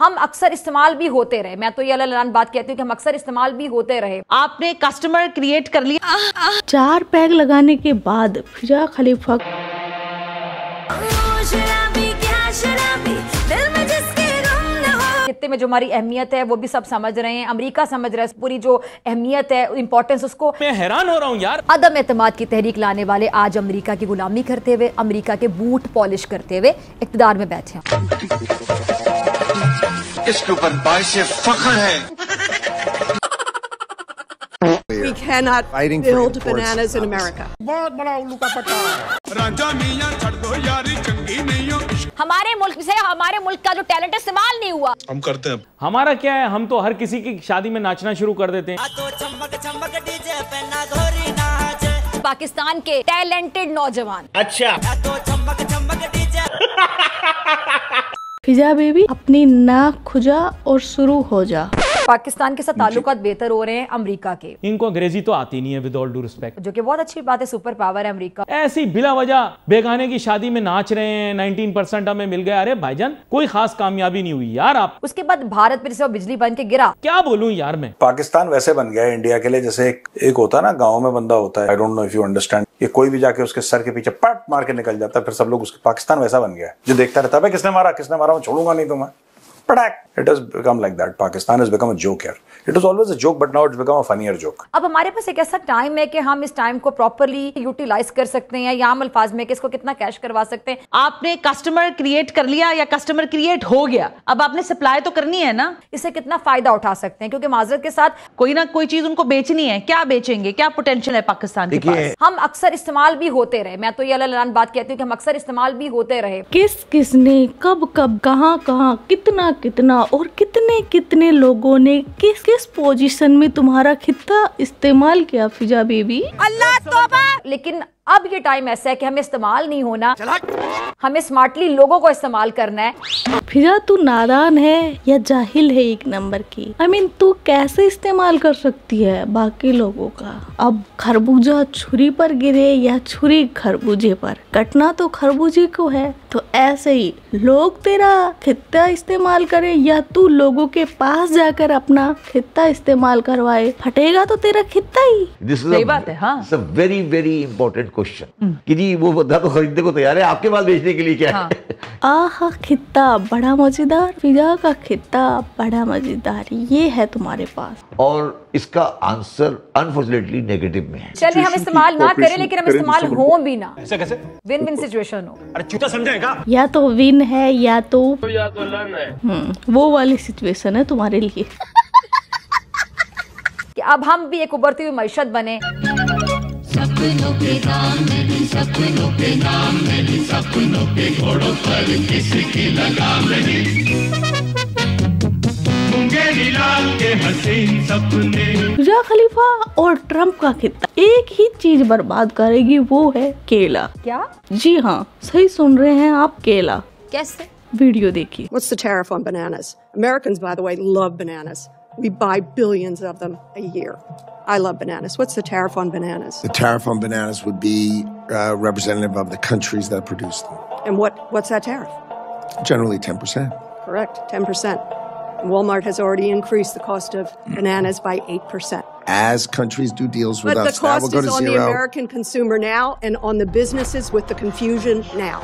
हम अक्सर इस्तेमाल भी होते रहे। मैं तो ये अल्लाह बात कहती हूँ कि हम अक्सर इस्तेमाल भी होते रहे। आपने कस्टमर क्रिएट कर लिया। 4 पैग लगाने के बाद फिजा खलीफा खित्ते में जो हमारी अहमियत है वो भी सब समझ रहे हैं, अमेरिका समझ रहा है पूरी जो अहमियत है, इंपॉर्टेंस उसको। मैं हैरान हो रहा हूँ यार। अदम एतमाद की तहरीक लाने वाले आज अमेरिका की गुलामी करते हुए, अमेरिका के बूट पॉलिश करते हुए इक़्तिदार में बैठे हैं। इसके ऊपर बाइसे फख्र है। We cannot build bananas in America. बहुत बड़ा उल्लू का पट्टा। राजा मियां छड़ दो यारी चंगी नहीं हो। हमारे मुल्क से हमारे मुल्क का जो टैलेंट इस्तेमाल नहीं हुआ। हम करते हैं। हमारा क्या है, हम तो हर किसी की शादी में नाचना शुरू कर देते हैं। पाकिस्तान के टैलेंटेड नौजवान। अच्छा। फिजा बेबी अपनी नाक खुजा और शुरू हो जा। पाकिस्तान के साथ ताल्लुकात बेहतर हो रहे हैं अमेरिका के। इनको अंग्रेजी तो आती नहीं है, विद ऑल ड्यू रिस्पेक्ट, जो कि बहुत अच्छी बात है, सुपर पावर है अमेरिका। ऐसी बिला वजह बेगाने की शादी में नाच रहे हैं, 19% हमें मिल गया। अरे भाईजान कोई खास कामयाबी नहीं हुई यार। आप उसके बाद भारत पर बिजली बन के गिरा। क्या बोलूं यार मैं। पाकिस्तान वैसे बन गया है इंडिया के लिए जैसे एक होता है ना, गाँव में बंदा होता है, I don't know if you understand, ये कोई भी जाके उसके सर के पीछे पट मार के निकल जाता है, फिर सब लोग उसके। पाकिस्तान वैसा बन गया है जो देखता रहता है किसने मारा, मैं छोड़ूंगा नहीं तुम्हें। It has become like that. Pakistan has become a joke here. It was always a joke, but now it's become a funnier joke. अब हमारे पास एक ऐसा टाइम है कि हम इस टाइम को प्रॉपर्ली यूटिलाइज कर सकते हैं, या आम अल्फाज में कि इसको कितना कैश करवा सकते हैं। आपने कस्टमर क्रिएट कर लिया या कस्टमर क्रिएट हो गया, अब आपने सप्लाई तो करनी है ना। इससे कितना फायदा उठा सकते हैं, क्योंकि माजरत के साथ कोई ना कोई चीज उनको बेचनी है। क्या बेचेंगे, क्या पोटेंशियल है पाकिस्तान के पास। हम अक्सर इस्तेमाल भी होते रहे। मैं तो ये अल्लाह बात कहती हूँ कि हम अक्सर इस्तेमाल भी होते रहे। किसने कब कहाँ कितना और कितने लोगों ने किस पोजीशन में तुम्हारा खित्ता इस्तेमाल किया फिजा बेबी। अल्लाह तौबा। लेकिन अब ये टाइम ऐसा है कि हमें इस्तेमाल नहीं होना, हमें स्मार्टली लोगों को इस्तेमाल करना है। फिजा तू नादान है या जाहिल है एक नंबर की। I mean, तू कैसे इस्तेमाल कर सकती है बाकी लोगों का। अब खरबूजा छुरी पर गिरे या छुरी खरबूजे पर, कटना तो खरबूजे को है। तो ऐसे ही लोग तेरा खित्ता इस्तेमाल करे या तू लोगों के पास जाकर अपना खित्ता इस्तेमाल करवाए, फटेगा तो तेरा खित्ता ही। सही बात है। हाँ, वेरी वेरी इंपॉर्टेंट क्वेश्चन कि जी वो बंदा तो खरीदने को तैयार है, आपके पास बेचने के लिए क्या है। आहा, खित्ता बड़ा मजेदार, फिजा का खित्ता बड़ा मजेदार, ये है तुम्हारे पास। और इसका आंसर अनफॉर्चुनेटली नेगेटिव में है। चलिए हम इस्तेमाल ना करें, लेकिन हम इस्तेमाल हो भी ना। ऐसे कैसे? विन विन सिचुएशन हो। अरे चूता समझेगा। या तो विन है या तो लर्न है। वो वाली सिचुएशन है तुम्हारे लिए। कि अब हम भी एक उभरती हुई मईशत बने। सपनों के नाम नहीं, सपनों के नाम नहीं, सपनों के घोड़ों पर किसी की लगाम नहीं। लाल के हसीन सपने। फिजा खलीफा और ट्रम्प का खित्ता एक ही चीज बर्बाद करेगी, वो है केला। क्या? जी हाँ, सही सुन रहे हैं आप, केला। कैसे? वीडियो देखिए। What's the tariff on bananas? Americans, by the way, love bananas. We buy billions of them a year. I love bananas. What's the tariff on bananas? The tariff on bananas would be representative of the countries that produce them. And what's that tariff? Generally 10%. Correct, 10%. Walmart has already increased the cost of bananas by 8%. As countries do deals with but us, the cost that will go is to on zero. the American consumer now and on the businesses with the confusion now.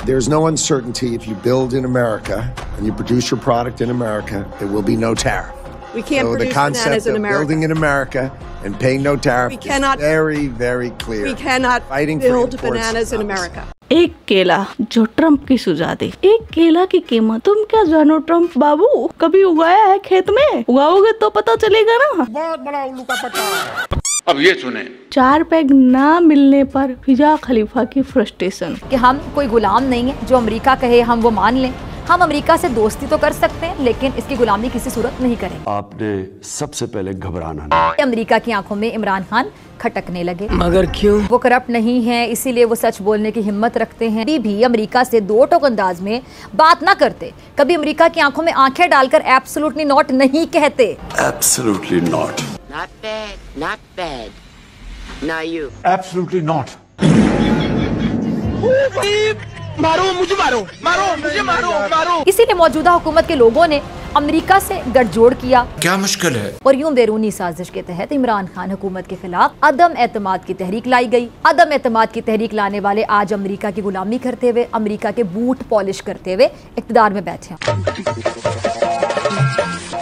There's no uncertainty. If you build in America and you produce your product in America, there will be no tariff. We can't so produce the concept bananas in of America. building in America and paying no tariff is very, very clear. We cannot build bananas in America. एक केला जो Trump की सुझा दे। एक केला की कीमत तुम क्या जानो ट्रम्प बाबू, कभी उगाया है खेत में? उगाओगे तो पता चलेगा ना। बहुत बड़ा उल्लू का पट्टा। अब ये सुने, 4 पैग ना मिलने पर फिजा खलीफा की फ्रस्ट्रेशन। कि हम कोई गुलाम नहीं है, जो अमेरिका कहे हम वो मान लें। हम अमेरिका से दोस्ती तो कर सकते हैं, लेकिन इसकी गुलामी किसी सूरत नहीं करेंगे। आपने सबसे पहले घबराना नहीं। अमेरिका की आंखों में इमरान खान खटकने लगे। मगर क्यों? वो करप्ट नहीं है, इसीलिए वो सच बोलने की हिम्मत रखते हैं। भी अमेरिका से दो टोक अंदाज में बात ना करते, कभी अमेरिका की आंखों में आंखें डालकर एब्सोल्युटली नॉट नहीं कहते। Absolutely not. Not bad, not bad. Now you. Absolutely not. मारो मुझे, मारो मारो मुझे, मारो मारो। इसीलिए मौजूदा हुकूमत के लोगों ने अमेरिका से गठजोड़ किया। क्या मुश्किल है? और यूं बैरूनी साजिश के तहत इमरान खान हुकूमत के खिलाफ अदम एतमाद की तहरीक लाई गई। अदम एतमाद की तहरीक लाने वाले आज अमेरिका की गुलामी करते हुए, अमेरिका के बूट पॉलिश करते हुए इक़्तिदार में बैठे हैं।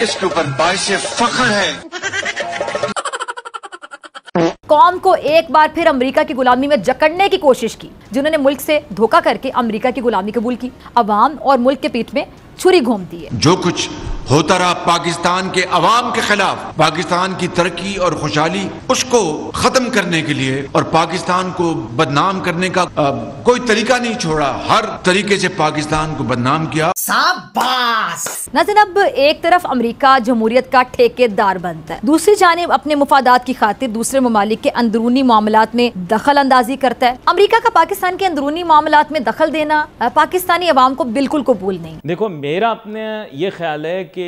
इसके ऊपर बाइश फख्र है। कौम को एक बार फिर अमेरिका की गुलामी में जकड़ने की कोशिश की। जिन्होंने मुल्क से धोखा करके अमेरिका की गुलामी कबूल की, अवाम और मुल्क के पीठ में छुरी घूमती है। जो कुछ होता रहा पाकिस्तान के अवाम के खिलाफ, पाकिस्तान की तरक्की और खुशहाली, उसको खत्म करने के लिए और पाकिस्तान को बदनाम करने का कोई तरीका नहीं छोड़ा। हर तरीके से पाकिस्तान को बदनाम किया। शाबाश। नाज़रीन, अब एक तरफ अमेरिका जमहूरियत का ठेकेदार बनता है, दूसरी जानिब अपने मुफादात की खातिर दूसरे ममालिक के अंदरूनी मामलात में दखल अंदाजी करता है। अमेरिका का पाकिस्तान के अंदरूनी मामलात में दखल देना पाकिस्तानी अवाम को बिल्कुल कबूल नहीं। देखो, मेरा अपने ये ख्याल है कि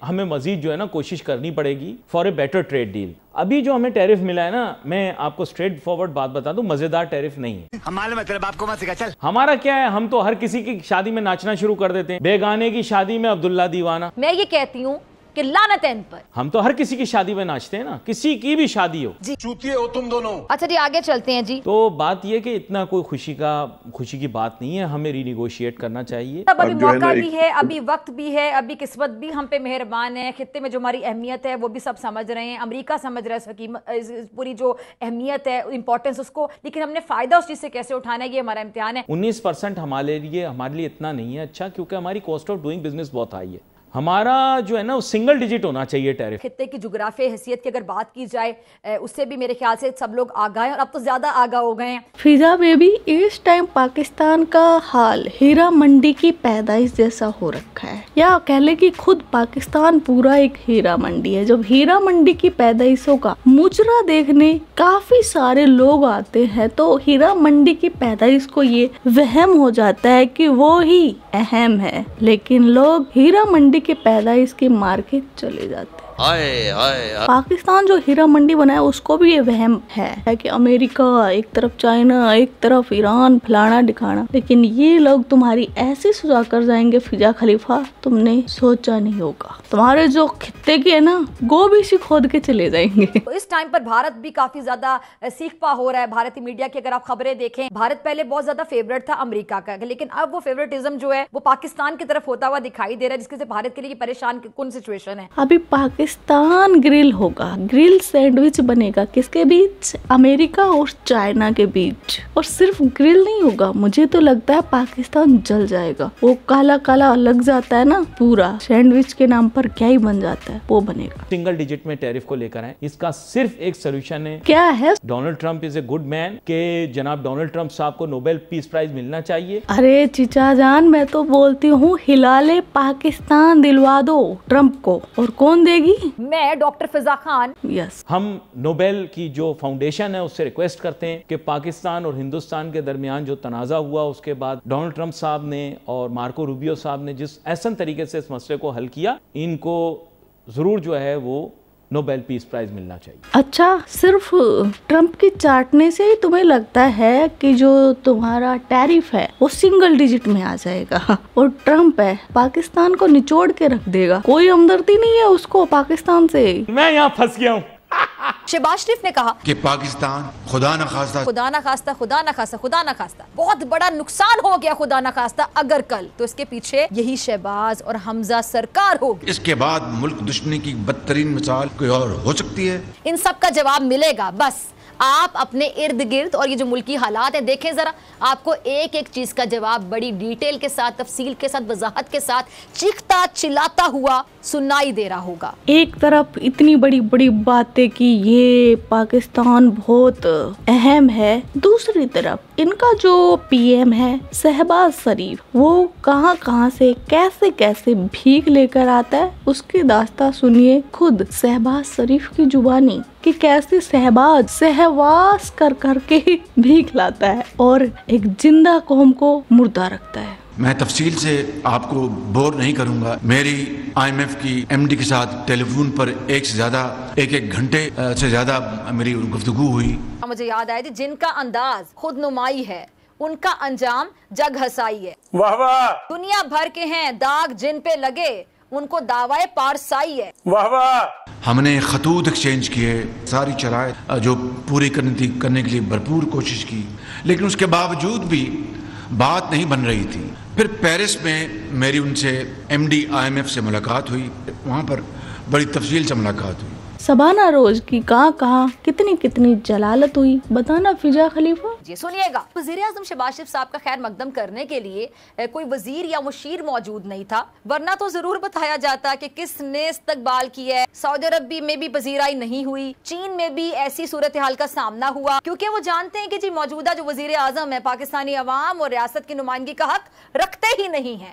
हमें मजीद जो है ना कोशिश करनी पड़ेगी for a better trade deal. अभी जो हमें टैरिफ मिला है ना, मैं आपको स्ट्रेट फॉरवर्ड बात बता दूं, मजेदार टैरिफ नहीं है। हमारे मतलब आपको मत सिखा। चल, हमारा क्या है, हम तो हर किसी की शादी में नाचना शुरू कर देते हैं। बेगाने की शादी में अब्दुल्ला दीवाना। मैं ये कहती हूँ कि लानत है इन पर। हम तो हर किसी की शादी में नाचते हैं ना, किसी की भी शादी हो। चूतिए हो तुम दोनों। अच्छा जी, आगे चलते हैं जी। तो बात यह कि इतना कोई खुशी की बात नहीं है, हमें रीनिगोशिएट करना चाहिए। अब अभी मौका भी है, अभी वक्त भी है, अभी किस्मत भी हम पे मेहरबान है। खित्ते में जो हमारी अहमियत है वो भी सब समझ रहे हैं, अमेरिका समझ रहा है इस पूरी जो अहमियत है, इंपॉर्टेंस उसको, लेकिन हमने फायदा उस चीज से कैसे उठाना है, ये हमारा इम्तिहान है। 19% हमारे लिए इतना नहीं है अच्छा, क्योंकि हमारी कॉस्ट ऑफ डूइंग बिजनेस बहुत हाई है। हमारा जो है ना वो सिंगल डिजिट होना चाहिए टैरिफ। खित्ते की जुग्राफी हैसियत की अगर बात की जाए, उससे भी मेरे ख्याल से सब लोग आगाह हैं, और अब तो ज्यादा आगाह हो गए हैं। फिजा बेबी, इस टाइम पाकिस्तान का हाल हीरा मंडी की पैदाइश जैसा हो रखा है, या कह ले कि खुद पाकिस्तान पूरा एक हीरा मंडी है। जब हीरा मंडी की पैदाइशों का मुजरा देखने काफी सारे लोग आते हैं, तो हीरा मंडी की पैदाइश को ये वहम हो जाता है कि वो ही अहम है, लेकिन लोग हीरा मंडी के पैदाइश की मार्केट चले जाते हैं। पाकिस्तान जो हीरा मंडी बना है उसको भी ये वहम है कि अमेरिका एक तरफ, चाइना एक तरफ, ईरान, फलाना ढिकाना, लेकिन ये लोग तुम्हारी ऐसी सुझा कर जाएंगे फिजा खलीफा, तुमने सोचा नहीं होगा। तुम्हारे जो खित्ते के है ना, गोभी से खोद के चले जाएंगे। तो इस टाइम पर भारत भी काफी ज्यादा सीखपा हो रहा है। भारतीय मीडिया की अगर आप खबरें देखें, भारत पहले बहुत ज्यादा फेवरेट था अमेरिका का, लेकिन अब वो फेवरेटिज्म जो है वो पाकिस्तान की तरफ होता हुआ दिखाई दे रहा है, जिसके से भारत के लिए परेशान कौन सिचुएशन है। अभी पाकिस्तान ग्रिल होगा, ग्रिल सैंडविच बनेगा, किसके बीच? अमेरिका और चाइना के बीच। और सिर्फ ग्रिल नहीं होगा, मुझे तो लगता है पाकिस्तान जल जाएगा। वो काला काला लग जाता है ना पूरा, सैंडविच के नाम पर क्या ही बन जाता है, वो बनेगा। सिंगल डिजिट में टैरिफ को लेकर है, इसका सिर्फ एक सोल्यूशन है। क्या है? Donald Trump is a good man, के जनाब डोनाल्ड ट्रंप साहब को नोबेल पीस प्राइज मिलना चाहिए। अरे चीचा जान, मैं तो बोलती हूँ हिलाले पाकिस्तान दिलवा दो ट्रंप को। और कौन देगी? मैं, डॉक्टर फिजा खान। यस। हम नोबेल की जो फाउंडेशन है उससे रिक्वेस्ट करते हैं कि पाकिस्तान और हिंदुस्तान के दरमियान जो तनाज़ा हुआ, उसके बाद डोनाल्ड ट्रंप साहब ने और मार्को रूबियो साहब ने जिस ऐसा तरीके से इस मसले को हल किया, इनको जरूर जो है वो नोबेल पीस प्राइज मिलना चाहिए। अच्छा, सिर्फ ट्रंप की चाटने से ही तुम्हें लगता है कि जो तुम्हारा टैरिफ है वो सिंगल डिजिट में आ जाएगा? और ट्रंप है, पाकिस्तान को निचोड़ के रख देगा, कोई हमदर्दी नहीं है उसको पाकिस्तान से। मैं यहाँ फंस गया हूँ। शहबाज शरीफ ने कहा कि पाकिस्तान खुदा न खास्ता, खुदा न खास्ता, खुदा न खास्ता, खुदा न खास्ता बहुत बड़ा नुकसान हो गया, खुदा न खास्ता अगर कल, तो इसके पीछे यही शहबाज और हमजा सरकार होगी। इसके बाद मुल्क दुश्मनी की बदतरीन मिसाल कोई और हो सकती है। इन सब का जवाब मिलेगा, बस आप अपने इर्द गिर्द और ये जो मुल्की हालात हैं देखें जरा, आपको एक एक चीज का जवाब बड़ी डिटेल के साथ, तफसील के साथ, वजाहत के साथ, चीखता चिल्लाता हुआ सुनाई दे रहा होगा। एक तरफ इतनी बड़ी बड़ी बातें कि ये पाकिस्तान बहुत अहम है, दूसरी तरफ इनका जो पीएम है शहबाज शरीफ, वो कहां कहां से कैसे कैसे भीख लेकर आता है, उसकी दास्तां सुनिए खुद शहबाज शरीफ की जुबानी कि कैसे शहबाज सहवास कर करके भीख लाता है और एक जिंदा कौम को मुर्दा रखता है। मैं तफसील से आपको बोर नहीं करूंगा। मेरी IMF की MD के साथ टेलीफोन पर एक घंटे से ज्यादा मेरी गुफ्तगू हुई। मुझे याद आया जिनका अंदाज खुद नुमाई है उनका अंजाम जग हसाई है। वाह वाह। दुनिया भर के हैं दाग जिन पे लगे, उनको दावाए पारसाई है। वाह वाह। हमने खतूत एक्सचेंज किए, सारी शराइत जो पूरी करने के लिए भरपूर कोशिश की, लेकिन उसके बावजूद भी बात नहीं बन रही थी। फिर पेरिस में मेरी उनसे MD IMF से मुलाकात हुई, वहाँ पर बड़ी तफसील से मुलाकात हुई। शबाना रोज की कहाँ कितनी कितनी जलालत हुई, बताना फिजा खलीफा। जी सुनिएगा, वज़ीर-ए-आज़म शहबाज शरीफ साहब का खैर मकदम करने के लिए कोई वजीर या मुशीर मौजूद नहीं था, वरना तो जरूर बताया जाता कि किसने इस्तकबाल किया है। सऊदी अरब में भी पजीराई नहीं हुई, चीन में भी ऐसी सूरत हाल का सामना हुआ, क्योंकि वो जानते हैं कि जी मौजूदा जो वज़ीर-ए-आज़म है पाकिस्तानी अवाम और रियासत की नुमाइंदगी का हक रखते ही नहीं है।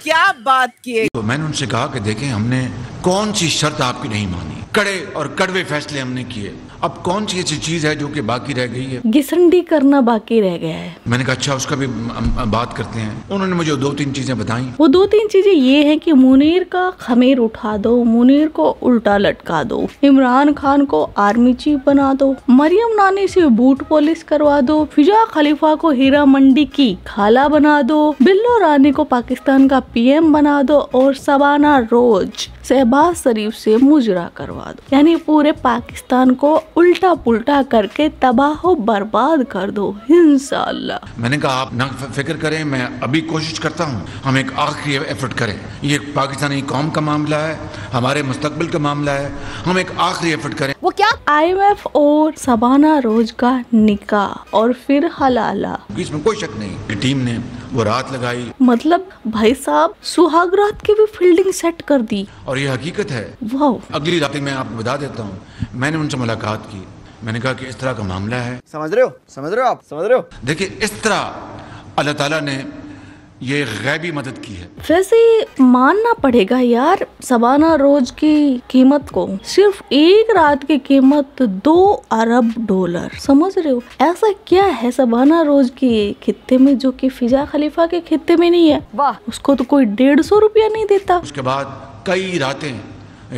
क्या बात की। तो मैंने उनसे कहा कि देखें, हमने कौन सी शर्त आपकी नहीं मानी, कड़े और कड़वे फैसले हमने किए, अब कौन सी ऐसी चीज है जो कि बाकी रह गई है? घिसंडी करना बाकी रह गया है। मैंने कहा अच्छा उसका भी बात करते हैं। उन्होंने मुझे 2-3 चीजें बताई। वो 2-3 चीजें ये हैं कि मुनीर का खमीर उठा दो, मुनीर को उल्टा लटका दो, इमरान खान को आर्मी चीफ बना दो, मरियम नानी से बूट पॉलिश करवा दो, फिजा खलीफा को हीरा मंडी की खाला बना दो, बिल्लो रानी को पाकिस्तान का PM बना दो और शबाना रोज शहबाज शरीफ से मुजरा करवा दो। यानी पूरे पाकिस्तान को उल्टा पुल्टा करके तबाह बर्बाद कर दो इंशाअल्लाह। मैंने कहा आप ना फिक्र करें, मैं अभी कोशिश करता हूँ, हम एक आखिरी एफर्ट करें। ये पाकिस्तानी कौम का मामला है, हमारे मुस्तकबिल का मामला है, हम एक आखिरी एफर्ट करें। वो क्या? IMF और शबाना रोज का निकाह और फिर हलाला, इसमें कोई शक नहीं कि टीम ने वो रात लगाई। मतलब भाई साहब सुहाग रात की भी फील्डिंग सेट कर दी। और ये हकीकत है। वाह। अगली रात मैं आपको बता देता हूँ, मैंने उनसे मुलाकात की, मैंने कहा कि इस तरह का मामला है। समझ रहे हो आप समझ रहे हो। देखिए इस तरह अल्लाह ताला ने ये गैबी मदद की है। वैसे मानना पड़ेगा यार, शबाना रोज की कीमत को, सिर्फ एक रात की कीमत $2 अरब। समझ रहे हो? ऐसा क्या है शबाना रोज के खित्ते में जो कि फिजा खलीफा के खित्ते में नहीं है? वाह। उसको तो कोई 150 रुपया नहीं देता। उसके बाद कई रातें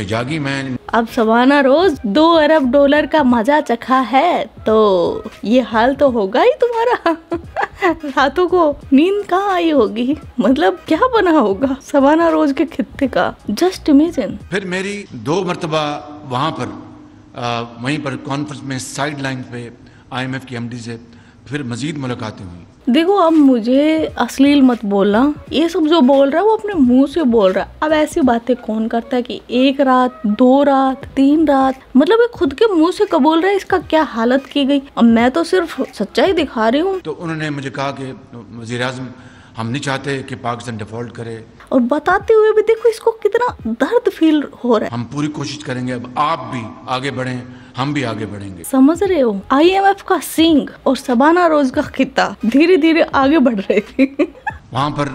जागी मैं। अब शबाना रोज $2 अरब का मजा चखा है तो ये हाल तो होगा ही तुम्हारा। रातों को नींद कहाँ आई होगी, मतलब क्या बना होगा शबाना रोज के खित्ते का, जस्ट इमेजिन। फिर मेरी 2 मरतबा वहाँ पर वहीं पर कॉन्फ्रेंस में साइड लाइन पे IMF की MD से फिर मजीद मुलाकातें हुई। देखो अब मुझे अश्लील मत बोलना, ये सब जो बोल रहा है वो अपने मुंह से बोल रहा है। अब ऐसी बातें कौन करता है कि 1 रात 2 रात 3 रात, मतलब ये खुद के मुंह से कबूल रहा है, इसका क्या हालत की गई। अब मैं तो सिर्फ सच्चाई दिखा रही हूँ। तो उन्होंने मुझे कहा कि वज़ीर-ए-आज़म हम नहीं चाहते कि पाकिस्तान डिफॉल्ट करे, और बताते हुए भी देखो इसको कितना दर्द फील हो रहा है। हम पूरी कोशिश करेंगे, अब आप भी आगे बढ़ें, हम भी आगे बढ़ेंगे। समझ रहे हो? IMF का सिंग और शबाना रोज का खिता धीरे धीरे आगे बढ़ रहे थे। वहाँ पर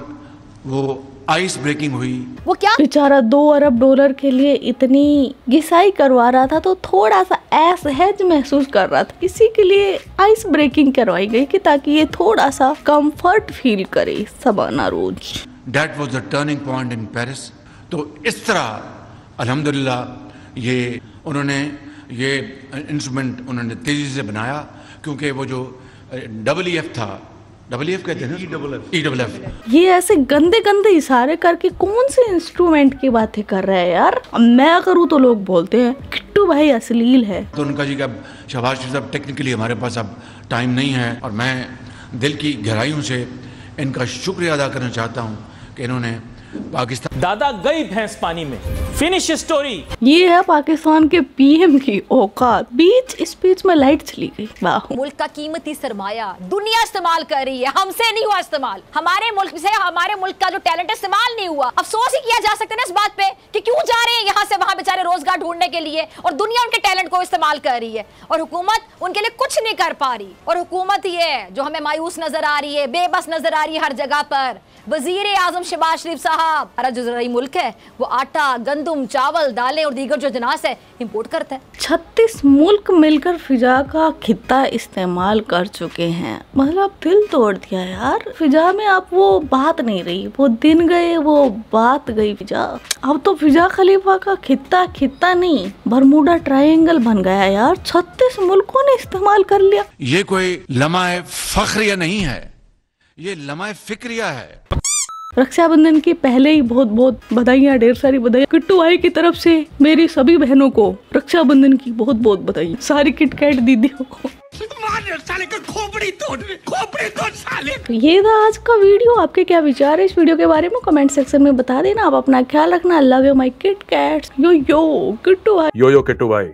वो आइस ब्रेकिंग हुई। वो क्या? बेचारा $2 अरब के लिए इतनी घिसाई करवा रहा था तो थोड़ा सा असहज महसूस कर रहा था, इसी के लिए आइस ब्रेकिंग करवाई गई कि ताकि ये थोड़ा सा कंफर्ट फील करे शबाना रोज। That was the turning point in Paris। तो इस तरह अल्हम्दुलिल्लाह ये उन्होंने ये इंस्ट्रूमेंट उन्होंने तेजी से बनाया, क्योंकि वो जो EEF था, EEF कहते हैं EEF। ये ऐसे गंदे गंदे इशारे करके कौन से इंस्ट्रूमेंट की बातें कर रहा है यार? मैं करूँ तो लोग बोलते हैं किट्टू भाई अश्लील है। तो उनका जी का शहबाज शरीफ साहब टेक्निकली हमारे पास अब टाइम नहीं है, और मैं दिल की गहराइयों से इनका शुक्रिया अदा करना चाहता हूँ कि इन्होंने पाकिस्तान। दादा गई भैंस पानी में, फिनिश स्टोरी। ये है पाकिस्तान के PM की औकात। बीच स्पीच में लाइट चली गई। वाह। मुल्क का कीमती सरमाया दुनिया इस्तेमाल कर रही है, हमसे नहीं हुआ इस्तेमाल। हमारे मुल्क से हमारे मुल्क का जो टैलेंट इस्तेमाल नहीं हुआ। अफसोस ही किया जा सकता है ना इस बात पे कि क्यों जा रहे हैं यहाँ से वहाँ बेचारे रोजगार ढूंढने के लिए, और दुनिया उनके टैलेंट को इस्तेमाल कर रही है और हुकूमत उनके लिए कुछ नहीं कर पा रही। और हुकूमत ये है जो हमें मायूस नजर आ रही है, बेबस नजर आ रही है हर जगह पर। वजीर-ए-आज़म शहबाज शरीफ साहब, हमारा जो ज़राई मुल्क है वो आटा गंद गंदम, चावल, दालें और दीगर जो अजनास है इंपोर्ट करता है। 36 मुल्क मिलकर फिजा का खित्ता इस्तेमाल कर चुके हैं। मतलब दिल तोड़ दिया यार। फिजा में अब वो बात नहीं रही, वो दिन गए, वो बात गई फिजा। अब तो फिजा खलीफा का खित्ता नहीं, बरमूडा ट्रायंगल बन गया यार। 36 मुल्कों ने इस्तेमाल कर लिया। ये कोई लम्हा फख्रिया नहीं है, ये लम्हा फिक्रिया है। रक्षाबंधन की पहले ही बहुत बहुत बधाइयाँ, ढेर सारी बधाई। किट्टू भाई की तरफ से मेरी सभी बहनों को रक्षाबंधन की बहुत बहुत बधाई, सारी किटकैट दीदियों को। साले का खोपड़ी तोड़ साले। तो ये था आज का वीडियो। आपके क्या विचार है इस वीडियो के बारे में कमेंट सेक्शन में बता देना। आप अपना ख्याल रखना। Love you my KitKats. Yo Kittu भाई। यो किट्टू भाई।